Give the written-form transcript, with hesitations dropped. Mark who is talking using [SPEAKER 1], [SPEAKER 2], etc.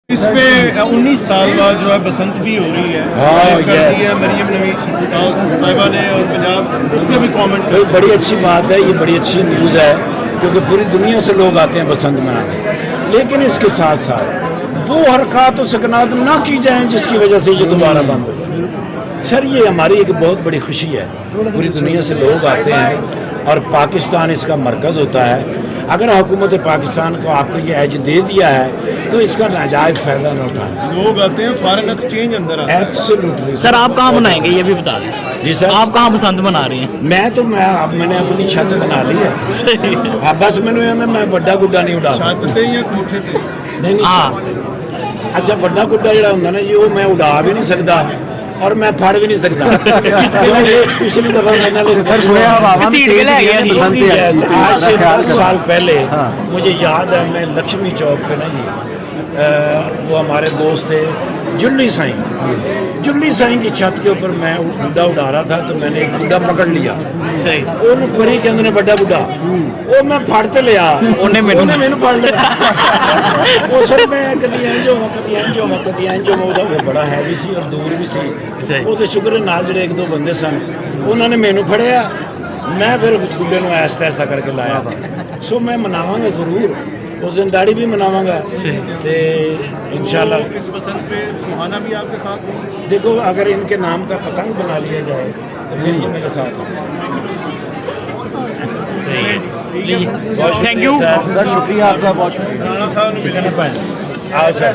[SPEAKER 1] इस पे 19 साल बाद जो है बसंत भी हो रही है। कर दी है मरियम नवीज साहिबा ने और पंजाब उस पर भी कमेंट।
[SPEAKER 2] बड़ी अच्छी बात है, ये बड़ी अच्छी न्यूज़ है क्योंकि पूरी दुनिया से लोग आते हैं बसंत मनाने। लेकिन इसके साथ साथ वो हरकत और सकनात ना की जाएं जिसकी वजह से ये दोबारा बंद हो जाए। सर ये हमारी एक बहुत बड़ी खुशी है, पूरी दुनिया से लोग आते हैं और पाकिस्तान इसका मरकज़ होता है। अगर हुकूमत पाकिस्तान को आपको ये एज दे दिया है तो इसका नाजायज़ फ़ायदा न उठाएं।
[SPEAKER 1] लोग आते हैं, फॉरेन एक्सचेंज अंदर आता है।
[SPEAKER 2] एब्सोल्युटली।
[SPEAKER 3] सर आप कहाँ बनाएंगे ये भी बता दें।
[SPEAKER 2] जी सर,
[SPEAKER 3] आप कहाँ बसंत मना रही हैं?
[SPEAKER 2] मैंने अपनी छत बना ली है।
[SPEAKER 3] सही है।
[SPEAKER 2] हाँ बस मैं बड़ा गुड्डा नहीं उड़ा
[SPEAKER 1] छत
[SPEAKER 2] सकता।
[SPEAKER 1] ते या कोठे ते?
[SPEAKER 2] नहीं
[SPEAKER 3] हाँ
[SPEAKER 2] अच्छा बड़ा गुड्डा जो होंगे ना जी वो मैं उड़ा भी नहीं सकता और मैं फड़ भी नहीं सकता। पिछली दफा मैंने
[SPEAKER 3] घसीट के ले गया जी।
[SPEAKER 2] आज से 10 साल पहले मुझे याद है, मैं लक्ष्मी चौक पे ना जी वो हमारे दोस्त थे जुल्ली साईं की छत के ऊपर मैं गुड्डा उड़ा रहा था तो मैंने एक गुड्डा पकड़ लिया।
[SPEAKER 3] सही।
[SPEAKER 2] ਉਹਨੂੰ ਪਰੀ ਕਹਿੰਦੇ ਨੇ ਵੱਡਾ ਗੁੱਡਾ, ਉਹ ਮੈਂ ਫੜ ਤੇ ਲਿਆ, ਉਹਨੇ ਮੈਨੂੰ ਫੜ ਲਿਆ। ਉਹ ਸਰ ਮੈਂ ਕਦੀ ਇੰਜ ਹੋਵਾਂ ਕਦੀ ਇੰਜ ਹੋਵਾਂ ਉਹਦਾ ਉਹ ਬੜਾ ਹੈਵੀ ਸੀ ਔਰ ਦੂਰ ਵੀ ਸੀ। ਉਹ ਤੇ ਸ਼ੁਕਰ ਨਾਲ ਜਿਹੜੇ ਇੱਕ ਦੋ ਬੰਦੇ ਸਨ ਉਹਨਾਂ ਨੇ ਮੈਨੂੰ ਫੜਿਆ, ਮੈਂ ਫਿਰ ਗੁੱਡੇ ਨੂੰ ਐਸਾ ਐਸਾ ਕਰਕੇ ਲਾਇਆ। ਸੋ ਮੈਂ ਮਨਾਵਾਂਗਾ ਜ਼ਰੂਰ, उस दिन दाढ़ी भी मनावांगा तो इंशाल्लाह।
[SPEAKER 1] इस बसंत पे सुहाना भी आपके साथ है?
[SPEAKER 2] देखो अगर इनके नाम का पतंग बना लिया जाए तो फिर ये मेरे साथ है।
[SPEAKER 3] थैंक यू
[SPEAKER 2] सर, शुक्रिया आपका, बहुत शुक्रिया।
[SPEAKER 1] राणा साहब ने
[SPEAKER 2] ठीक है ना, आओ सर।